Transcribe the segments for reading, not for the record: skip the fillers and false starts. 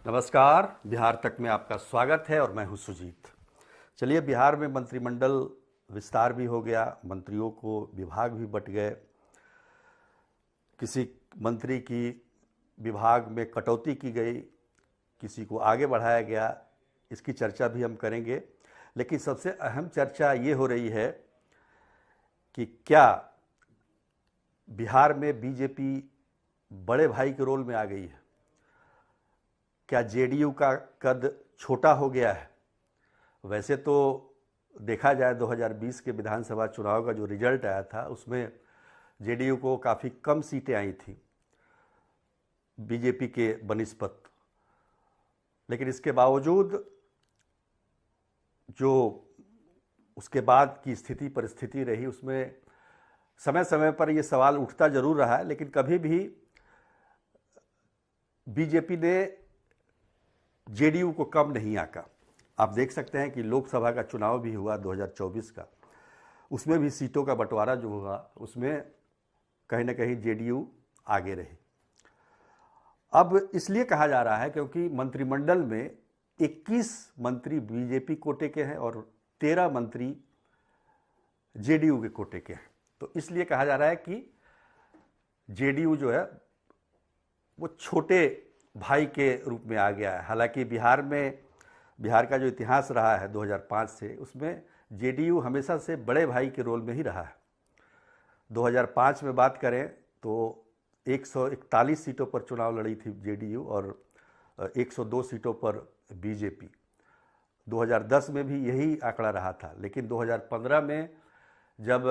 नमस्कार। बिहार तक में आपका स्वागत है और मैं हूं सुजीत। चलिए, बिहार में मंत्रिमंडल विस्तार भी हो गया, मंत्रियों को विभाग भी बंट गए, किसी मंत्री की विभाग में कटौती की गई, किसी को आगे बढ़ाया गया। इसकी चर्चा भी हम करेंगे, लेकिन सबसे अहम चर्चा ये हो रही है कि क्या बिहार में बीजेपी बड़े भाई के रोल में आ गई है? क्या जेडीयू का कद छोटा हो गया है? वैसे तो देखा जाए 2020 के विधानसभा चुनाव का जो रिजल्ट आया था उसमें जेडीयू को काफ़ी कम सीटें आई थी बीजेपी के बनिस्पत, लेकिन इसके बावजूद जो उसके बाद की स्थिति परिस्थिति रही उसमें समय समय पर यह सवाल उठता जरूर रहा है, लेकिन कभी भी बीजेपी ने जेडीयू को कम नहीं आंका। आप देख सकते हैं कि लोकसभा का चुनाव भी हुआ 2024 का, उसमें भी सीटों का बंटवारा जो हुआ उसमें कहीं ना कहीं जेडीयू आगे रही। अब इसलिए कहा जा रहा है क्योंकि मंत्रिमंडल में 21 मंत्री बीजेपी कोटे के हैं और 13 मंत्री जेडीयू के कोटे के हैं। तो इसलिए कहा जा रहा है कि जेडीयू जो है वो छोटे भाई के रूप में आ गया है। हालांकि बिहार का जो इतिहास रहा है 2005 से, उसमें जेडीयू हमेशा से बड़े भाई के रोल में ही रहा है। 2005 में बात करें तो 141 सीटों पर चुनाव लड़ी थी जेडीयू और 102 सीटों पर बीजेपी। 2010 में भी यही आंकड़ा रहा था, लेकिन 2015 में जब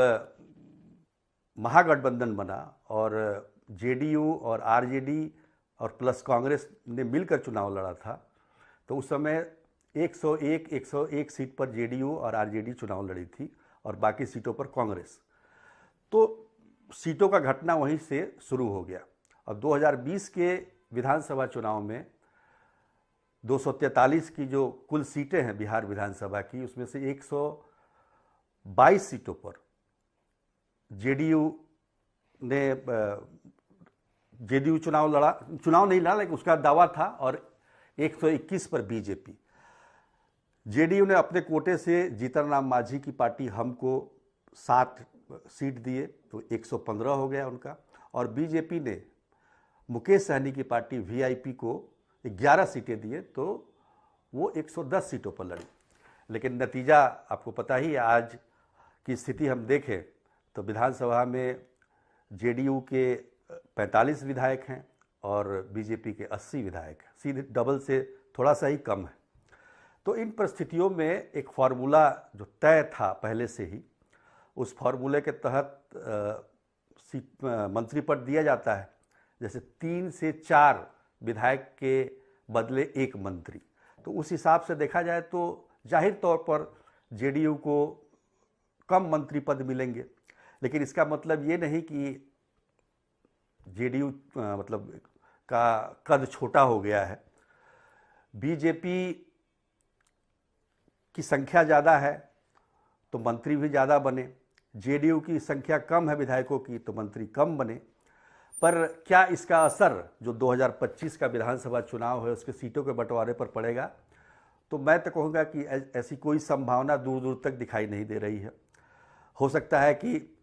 महागठबंधन बना और जेडीयू और आरजेडी और प्लस कांग्रेस ने मिलकर चुनाव लड़ा था, तो उस समय 101 सीट पर जेडीयू और आरजेडी चुनाव लड़ी थी और बाकी सीटों पर कांग्रेस। तो सीटों का घटना वहीं से शुरू हो गया। अब 2020 के विधानसभा चुनाव में 243 की जो कुल सीटें हैं बिहार विधानसभा की, उसमें से 122 सीटों पर जेडीयू चुनाव नहीं लड़ा, लेकिन उसका दावा था, और 121 पर बीजेपी। जेडीयू ने अपने कोटे से जीतन राम मांझी की पार्टी हमको 60 सीट दिए, तो 115 हो गया उनका, और बीजेपी ने मुकेश सहनी की पार्टी वीआईपी को 11 सीटें दिए, तो वो 110 सीटों पर लड़ी। लेकिन नतीजा आपको पता ही है। आज की स्थिति हम देखें तो विधानसभा में जेडीयू के 45 विधायक हैं और बीजेपी के 80 विधायक हैं, सीधे डबल से थोड़ा सा ही कम है। तो इन परिस्थितियों में एक फार्मूला जो तय था पहले से ही, उस फार्मूले के तहत मंत्री पद दिया जाता है, जैसे 3 से 4 विधायक के बदले 1 मंत्री। तो उस हिसाब से देखा जाए तो जाहिर तौर पर जेडीयू को कम मंत्री पद मिलेंगे, लेकिन इसका मतलब ये नहीं कि जेडीयू मतलब का कद छोटा हो गया है। बीजेपी की संख्या ज़्यादा है तो मंत्री भी ज़्यादा बने, जेडीयू की संख्या कम है विधायकों की तो मंत्री कम बने। पर क्या इसका असर जो 2025 का विधानसभा चुनाव है उसके सीटों के बंटवारे पर पड़ेगा? तो मैं तो कहूँगा कि ऐसी कोई संभावना दूर दूर तक दिखाई नहीं दे रही है। हो सकता है कि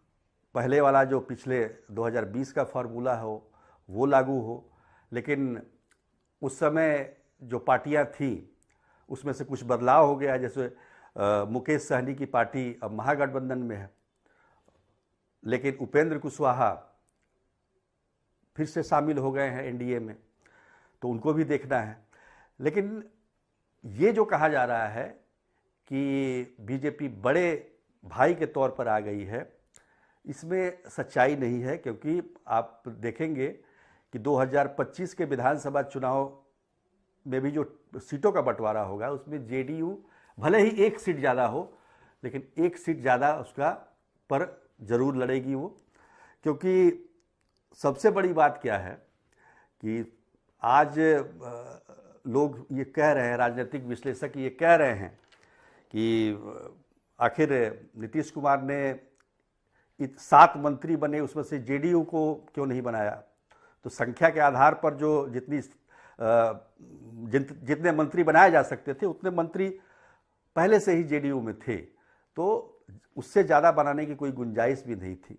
पहले वाला जो पिछले 2020 का फार्मूला हो वो लागू हो, लेकिन उस समय जो पार्टियां थीं उसमें से कुछ बदलाव हो गया। जैसे मुकेश सहनी की पार्टी अब महागठबंधन में है, लेकिन उपेंद्र कुशवाहा फिर से शामिल हो गए हैं एनडीए में, तो उनको भी देखना है। लेकिन ये जो कहा जा रहा है कि बीजेपी बड़े भाई के तौर पर आ गई है, इसमें सच्चाई नहीं है, क्योंकि आप देखेंगे कि 2025 के विधानसभा चुनाव में भी जो सीटों का बंटवारा होगा उसमें जेडीयू भले ही 1 सीट ज़्यादा हो, लेकिन 1 सीट ज़्यादा उसका पर जरूर लड़ेगी वो। क्योंकि सबसे बड़ी बात क्या है कि आज लोग ये कह रहे हैं, राजनीतिक विश्लेषक ये कह रहे हैं कि आखिर नीतीश कुमार ने 7 मंत्री बने, उसमें से जेडीयू को क्यों नहीं बनाया? तो संख्या के आधार पर जो जितनी जितने मंत्री बनाए जा सकते थे उतने मंत्री पहले से ही जेडीयू में थे, तो उससे ज़्यादा बनाने की कोई गुंजाइश भी नहीं थी।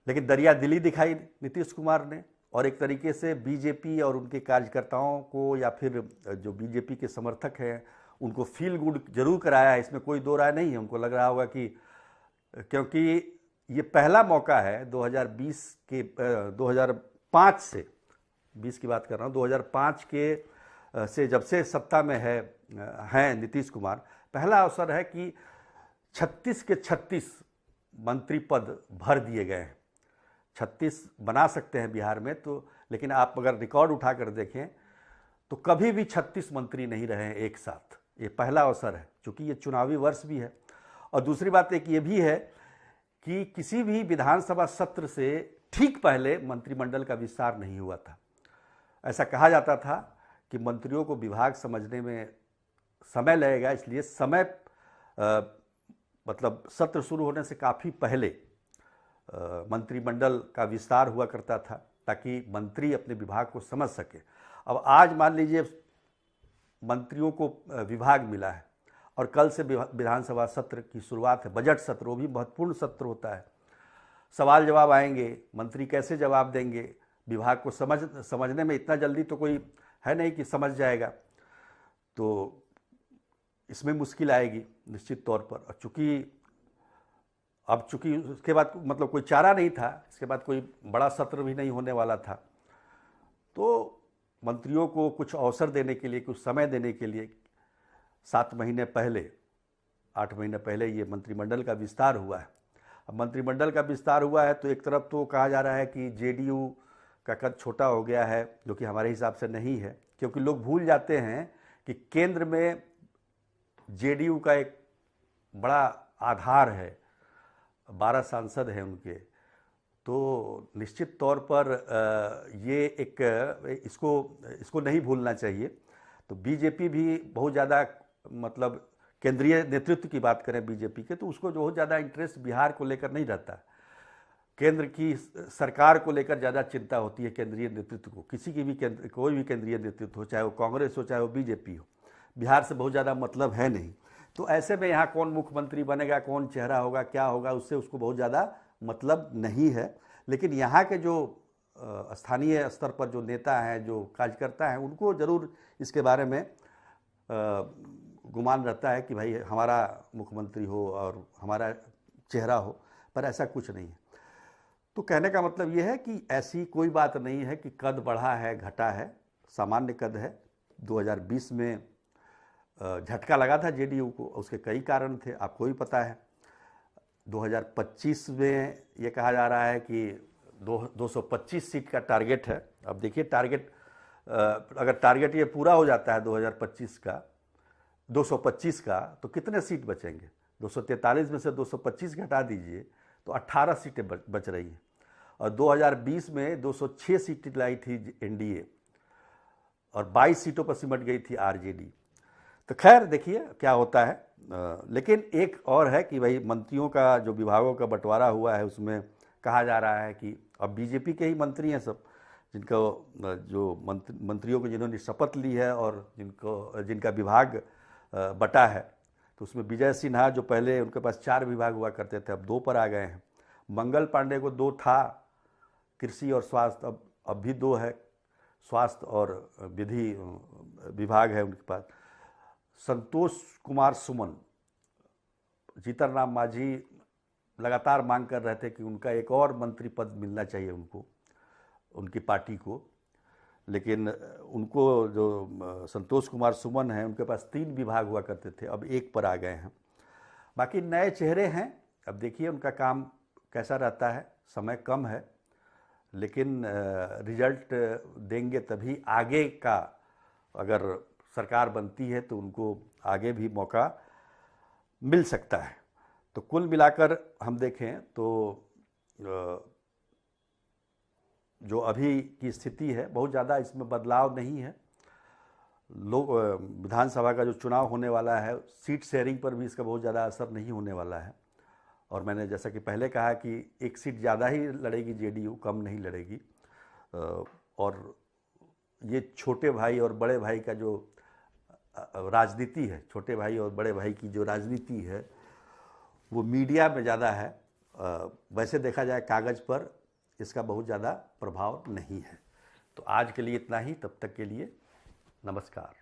लेकिन दरिया दिली दिखाई नीतीश कुमार ने, और एक तरीके से बीजेपी और उनके कार्यकर्ताओं को या फिर जो बीजेपी के समर्थक हैं उनको फील गुड जरूर कराया है, इसमें कोई दो राय नहीं है। उनको लग रहा होगा कि क्योंकि ये पहला मौका है 2020 के 2005 से, 20 की बात कर रहा हूँ, 2005 के से जब से सत्ता में हैं नीतीश कुमार, पहला अवसर है कि 36 के 36 मंत्री पद भर दिए गए हैं। 36 बना सकते हैं बिहार में तो, लेकिन आप अगर रिकॉर्ड उठाकर देखें तो कभी भी 36 मंत्री नहीं रहे हैं एक साथ। ये पहला अवसर है, चूँकि ये चुनावी वर्ष भी है। और दूसरी बात एक ये भी है कि किसी भी विधानसभा सत्र से ठीक पहले मंत्रिमंडल का विस्तार नहीं हुआ था। ऐसा कहा जाता था कि मंत्रियों को विभाग समझने में समय लगेगा, इसलिए समय मतलब सत्र शुरू होने से काफ़ी पहले मंत्रिमंडल का विस्तार हुआ करता था ताकि मंत्री अपने विभाग को समझ सके। अब आज मान लीजिए मंत्रियों को विभाग मिला है और कल से विधानसभा सत्र की शुरुआत है, बजट सत्र, वो भी महत्वपूर्ण सत्र होता है। सवाल जवाब आएंगे, मंत्री कैसे जवाब देंगे, विभाग को समझने में इतना जल्दी तो कोई है नहीं कि समझ जाएगा, तो इसमें मुश्किल आएगी निश्चित तौर पर। और चूँकि उसके बाद मतलब कोई चारा नहीं था, इसके बाद कोई बड़ा सत्र भी नहीं होने वाला था, तो मंत्रियों को कुछ अवसर देने के लिए, कुछ समय देने के लिए 7 महीने पहले, 8 महीने पहले ये मंत्रिमंडल का विस्तार हुआ है। अब मंत्रिमंडल का विस्तार हुआ है तो एक तरफ तो कहा जा रहा है कि जेडीयू का कद छोटा हो गया है, जो कि हमारे हिसाब से नहीं है, क्योंकि लोग भूल जाते हैं कि केंद्र में जेडीयू का एक बड़ा आधार है, 12 सांसद हैं उनके, तो निश्चित तौर पर ये एक इसको नहीं भूलना चाहिए। तो बीजेपी भी बहुत ज़्यादा, मतलब केंद्रीय नेतृत्व की बात करें बीजेपी के, तो उसको बहुत ज़्यादा इंटरेस्ट बिहार को लेकर नहीं रहता। केंद्र की सरकार को लेकर ज़्यादा चिंता होती है केंद्रीय नेतृत्व को, किसी की भी कोई भी केंद्रीय नेतृत्व हो, चाहे वो कांग्रेस हो चाहे वो बीजेपी हो, बिहार से बहुत ज़्यादा मतलब है नहीं। तो ऐसे में यहाँ कौन मुख्यमंत्री बनेगा, कौन चेहरा होगा, क्या होगा, उससे उसको बहुत ज़्यादा मतलब नहीं है। लेकिन यहाँ के जो स्थानीय स्तर पर जो नेता हैं, जो कार्यकर्ता हैं, उनको ज़रूर इसके बारे में गुमान रहता है कि भाई हमारा मुख्यमंत्री हो और हमारा चेहरा हो, पर ऐसा कुछ नहीं है। तो कहने का मतलब ये है कि ऐसी कोई बात नहीं है कि कद बढ़ा है घटा है, सामान्य कद है। 2020 में झटका लगा था जेडीयू को, उसके कई कारण थे, आपको भी पता है। 2025 में ये कहा जा रहा है कि 225 सीट का टारगेट है। अब देखिए टारगेट, अगर टारगेट ये पूरा हो जाता है 2025 का, 225 का, तो कितने सीट बचेंगे? 243 में से 225 घटा दीजिए तो 18 सीटें बच रही हैं। और 2020 में 206 सीटें लाई थी एनडीए और 22 सीटों पर सिमट गई थी आरजेडी। तो खैर देखिए क्या होता है। लेकिन एक और है कि भाई मंत्रियों का जो विभागों का बंटवारा हुआ है, उसमें कहा जा रहा है कि अब बीजेपी के ही मंत्री हैं सब, मंत्रियों को जिन्होंने शपथ ली है और जिनका विभाग बटा है। तो उसमें विजय सिन्हा, जो पहले उनके पास 4 विभाग हुआ करते थे, अब 2 पर आ गए हैं। मंगल पांडे को 2 था, कृषि और स्वास्थ्य, अब भी 2 है, स्वास्थ्य और विधि विभाग है उनके पास। संतोष कुमार सुमन, जीतन राम मांझी लगातार मांग कर रहे थे कि उनका एक और मंत्री पद मिलना चाहिए उनको, उनकी पार्टी को, लेकिन उनको जो संतोष कुमार सुमन हैं, उनके पास 3 विभाग हुआ करते थे, अब 1 पर आ गए हैं। बाकी नए चेहरे हैं, अब देखिए उनका काम कैसा रहता है। समय कम है, लेकिन रिजल्ट देंगे तभी आगे का, अगर सरकार बनती है तो उनको आगे भी मौका मिल सकता है। तो कुल मिलाकर हम देखें तो जो अभी की स्थिति है, बहुत ज़्यादा इसमें बदलाव नहीं है। लोग विधानसभा का जो चुनाव होने वाला है, सीट शेयरिंग पर भी इसका बहुत ज़्यादा असर नहीं होने वाला है। और मैंने जैसा कि पहले कहा कि 1 सीट ज़्यादा ही लड़ेगी जेडीयू, कम नहीं लड़ेगी। और ये छोटे भाई और बड़े भाई का जो राजनीति है, छोटे भाई और बड़े भाई की जो राजनीति है वो मीडिया में ज़्यादा है। वैसे देखा जाए कागज़ पर इसका बहुत ज़्यादा प्रभाव नहीं है। तो आज के लिए इतना ही, तब तक के लिए नमस्कार।